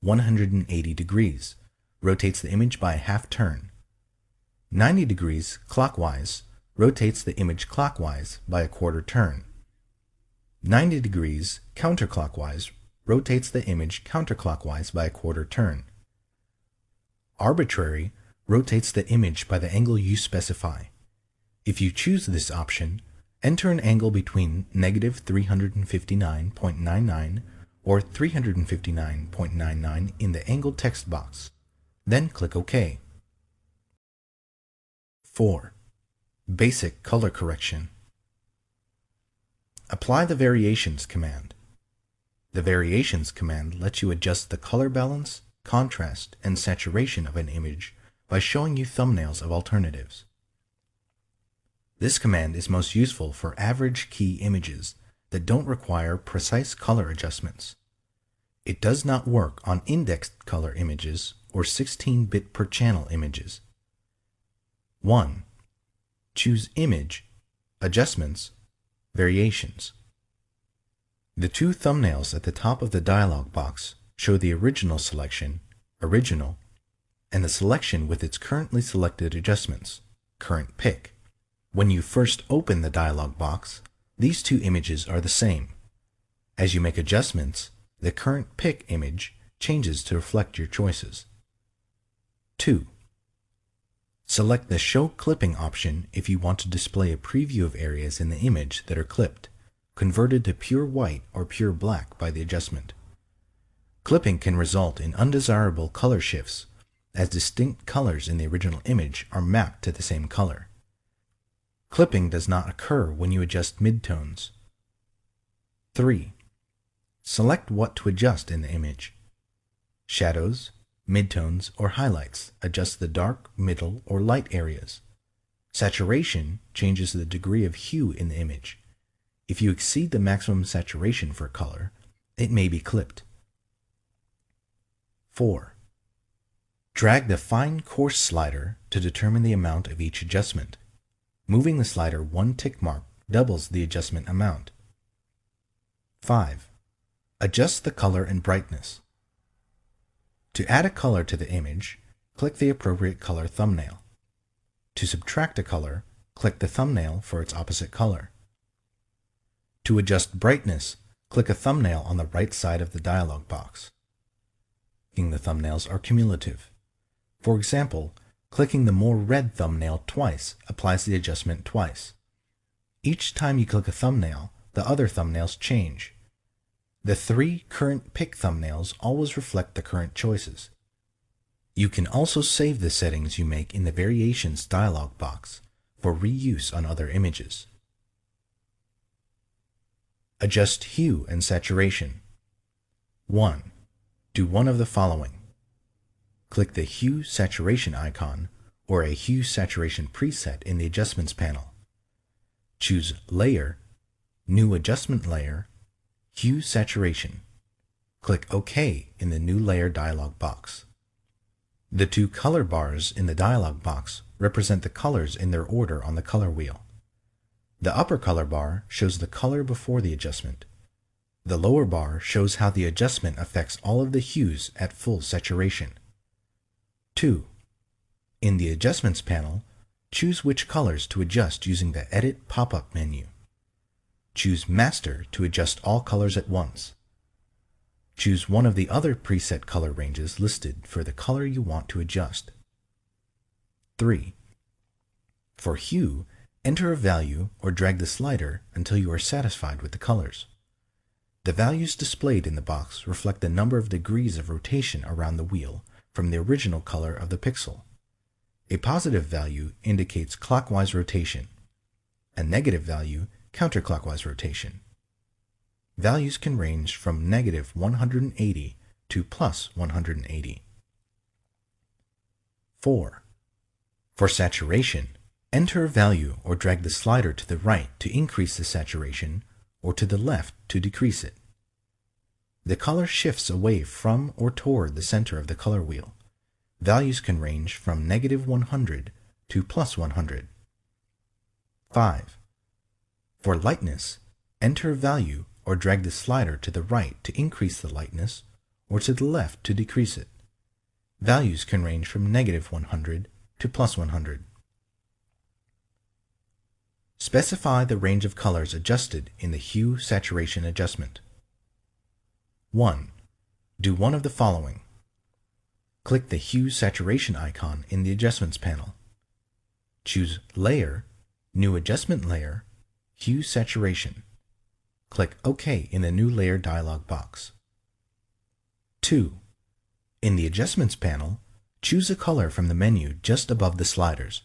180 degrees rotates the image by a half turn. 90 degrees clockwise rotates the image clockwise by a quarter turn. 90 degrees counterclockwise rotates the image counterclockwise by a quarter turn. Arbitrary rotates the image by the angle you specify. If you choose this option, enter an angle between -359.99 or 359.99 in the angle text box. Then click OK. 4. Basic color correction. Apply the Variations command. The Variations command lets you adjust the color balance, contrast, and saturation of an image by showing you thumbnails of alternatives. This command is most useful for average key images that don't require precise color adjustments. It does not work on indexed color images or 16-bit per channel images. 1. Choose Image, Adjustments, Variations. The two thumbnails at the top of the dialog box show the original selection, Original, and the selection with its currently selected adjustments, Current Pick. When you first open the dialog box, these two images are the same. As you make adjustments, the Current Pick image changes to reflect your choices. 2. Select the Show Clipping option if you want to display a preview of areas in the image that are clipped, converted to pure white or pure black by the adjustment. Clipping can result in undesirable color shifts, as distinct colors in the original image are mapped to the same color. Clipping does not occur when you adjust midtones. 3. Select what to adjust in the image. Shadows, midtones, or highlights adjust the dark, middle, or light areas. Saturation changes the degree of hue in the image. If you exceed the maximum saturation for a color, it may be clipped. 4. Drag the Fine Coarse slider to determine the amount of each adjustment. Moving the slider one tick mark doubles the adjustment amount. 5. Adjust the color and brightness. To add a color to the image, click the appropriate color thumbnail. To subtract a color, click the thumbnail for its opposite color. To adjust brightness, click a thumbnail on the right side of the dialog box. The thumbnails are cumulative. For example, clicking the more red thumbnail twice applies the adjustment twice. Each time you click a thumbnail, the other thumbnails change. The 3 current pick thumbnails always reflect the current choices. You can also save the settings you make in the Variations dialog box for reuse on other images. Adjust hue and saturation. 1. Do one of the following. Click the Hue Saturation icon or a Hue Saturation preset in the Adjustments panel. Choose Layer, New Adjustment Layer, Hue Saturation. Click OK in the New Layer dialog box. The 2 color bars in the dialog box represent the colors in their order on the color wheel. The upper color bar shows the color before the adjustment. The lower bar shows how the adjustment affects all of the hues at full saturation. 2. In the Adjustments panel, choose which colors to adjust using the Edit pop-up menu. Choose Master to adjust all colors at once. Choose one of the other preset color ranges listed for the color you want to adjust. 3. For hue, enter a value or drag the slider until you are satisfied with the colors. The values displayed in the box reflect the number of degrees of rotation around the wheel from the original color of the pixel. A positive value indicates clockwise rotation. A negative value, counterclockwise rotation. Values can range from negative 180 to plus 180. 4. For saturation, enter a value or drag the slider to the right to increase the saturation or to the left to decrease it. The color shifts away from or toward the center of the color wheel. Values can range from negative 100 to plus 100. 5. For lightness, enter a value or drag the slider to the right to increase the lightness or to the left to decrease it. Values can range from negative 100 to plus 100. Specify the range of colors adjusted in the Hue Saturation adjustment. 1. Do one of the following. Click the Hue Saturation icon in the Adjustments panel. Choose Layer, New Adjustment Layer, Hue Saturation. Click OK in the New Layer dialog box. 2. In the Adjustments panel, choose a color from the menu just above the sliders.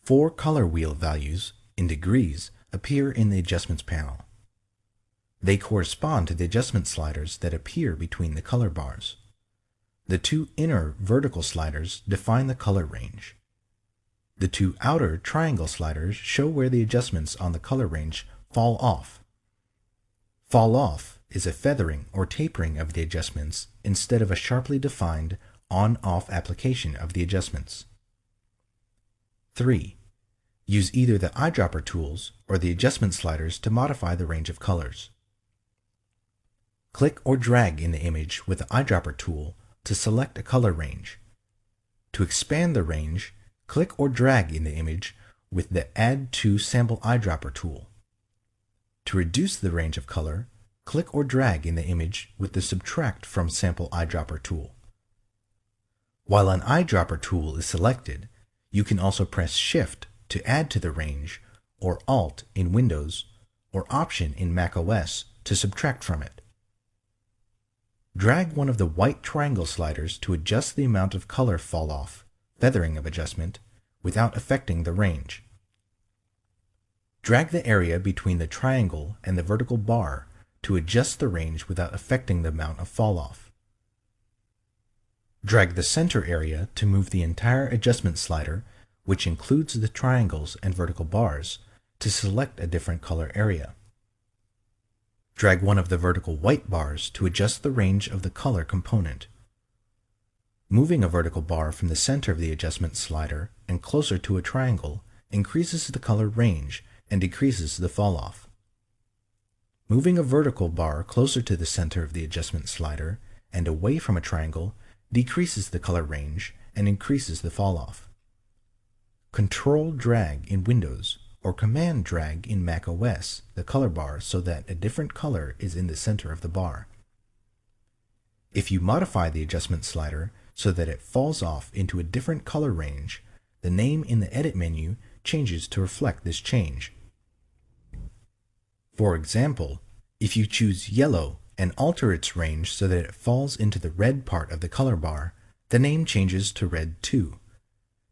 4 color wheel values, in degrees, appear in the Adjustments panel. They correspond to the adjustment sliders that appear between the color bars. The 2 inner vertical sliders define the color range. The 2 outer triangle sliders show where the adjustments on the color range fall off. Fall off is a feathering or tapering of the adjustments instead of a sharply defined on-off application of the adjustments. 3. Use either the eyedropper tools or the adjustment sliders to modify the range of colors. Click or drag in the image with the eyedropper tool to select a color range. To expand the range, click or drag in the image with the Add to Sample Eyedropper tool. To reduce the range of color, click or drag in the image with the Subtract from Sample Eyedropper tool. While an eyedropper tool is selected, you can also press Shift to add to the range, or Alt in Windows, or Option in macOS to subtract from it. Drag one of the white triangle sliders to adjust the amount of color fall-off, feathering of adjustment, without affecting the range. Drag the area between the triangle and the vertical bar to adjust the range without affecting the amount of fall-off. Drag the center area to move the entire adjustment slider, which includes the triangles and vertical bars, to select a different color area. Drag one of the vertical white bars to adjust the range of the color component. Moving a vertical bar from the center of the adjustment slider and closer to a triangle increases the color range and decreases the fall-off. Moving a vertical bar closer to the center of the adjustment slider and away from a triangle decreases the color range and increases the fall-off. Control-drag in Windows or Command-drag in Mac OS the color bar so that a different color is in the center of the bar. If you modify the adjustment slider so that it falls off into a different color range, the name in the Edit menu changes to reflect this change. For example, if you choose yellow and alter its range so that it falls into the red part of the color bar, the name changes to red too.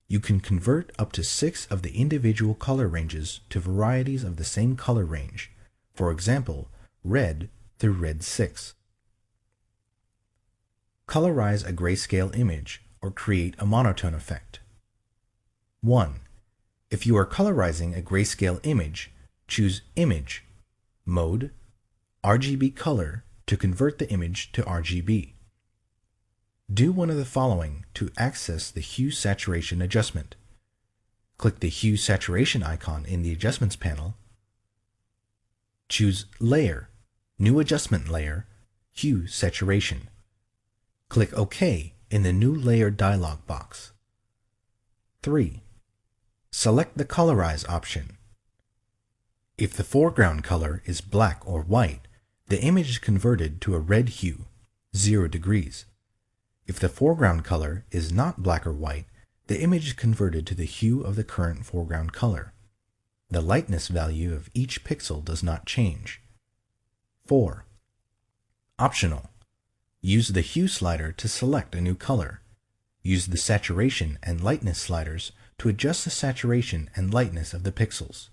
You can convert up to 6 of the individual color ranges to varieties of the same color range, for example, red through red 6. Colorize a grayscale image or create a monotone effect. 1. If you are colorizing a grayscale image, choose Image, Mode, RGB Color to convert the image to RGB. Do one of the following to access the Hue Saturation adjustment. Click the Hue Saturation icon in the Adjustments panel. Choose Layer, New Adjustment Layer, Hue Saturation. Click OK in the New Layer dialog box. 3. Select the Colorize option. If the foreground color is black or white, the image is converted to a red hue, 0 degrees. If the foreground color is not black or white, the image is converted to the hue of the current foreground color. The lightness value of each pixel does not change. 4. Optional. Use the Hue slider to select a new color. Use the Saturation and Lightness sliders to adjust the saturation and lightness of the pixels.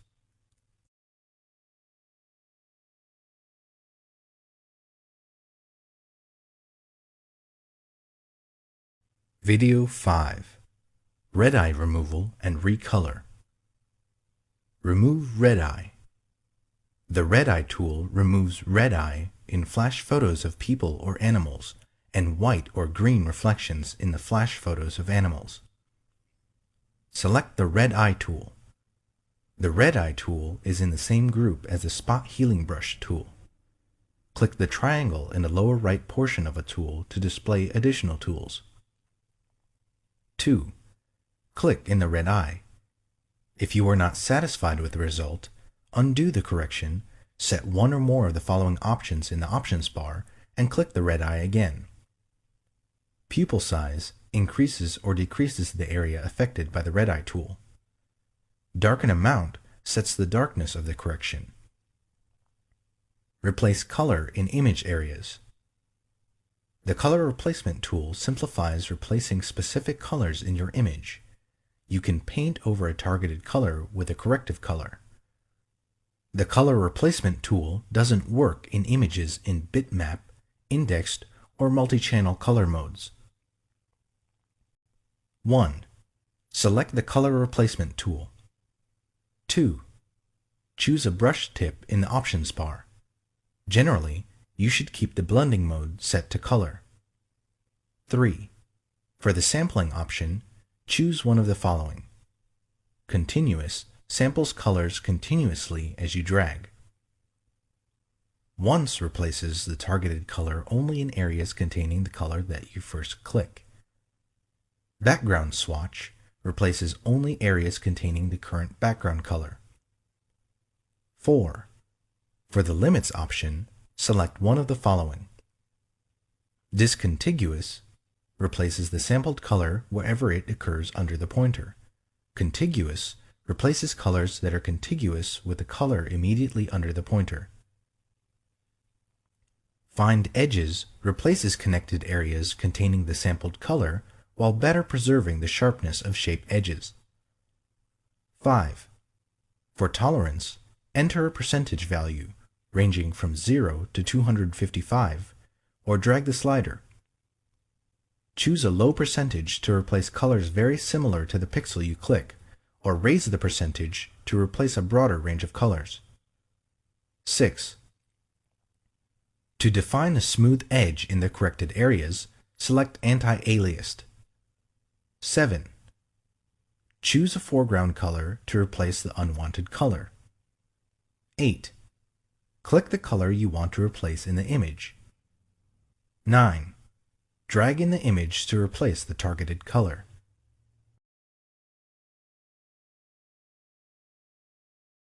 Video 5. Red eye removal and recolor. Remove red eye. The red eye tool removes red eye in flash photos of people or animals and white or green reflections in the flash photos of animals. Select the red eye tool. The red eye tool is in the same group as the spot healing brush tool. Click the triangle in the lower right portion of a tool to display additional tools. 2. Click in the red eye. If you are not satisfied with the result, undo the correction, set one or more of the following options in the options bar, and click the red eye again. Pupil size increases or decreases the area affected by the red eye tool. Darken amount sets the darkness of the correction. Replace color in image areas. The color replacement tool simplifies replacing specific colors in your image. You can paint over a targeted color with a corrective color. The color replacement tool doesn't work in images in bitmap, indexed, or multi-channel color modes. 1. Select the color replacement tool. 2. Choose a brush tip in the options bar. Generally, you should keep the blending mode set to color. 3. For the sampling option, choose one of the following. Continuous samples colors continuously as you drag. Once replaces the targeted color only in areas containing the color that you first click. Background swatch replaces only areas containing the current background color. 4. For the limits option, select one of the following. Discontiguous replaces the sampled color wherever it occurs under the pointer. Contiguous replaces colors that are contiguous with the color immediately under the pointer. Find edges replaces connected areas containing the sampled color while better preserving the sharpness of shape edges. 5. For tolerance, enter a percentage value ranging from 0 to 255 or drag the slider. Choose a low percentage to replace colors very similar to the pixel you click, or raise the percentage to replace a broader range of colors. 6. To define a smooth edge in the corrected areas, select Anti-Aliased. 7. Choose a foreground color to replace the unwanted color. 8. Click the color you want to replace in the image. 9. Drag in the image to replace the targeted color.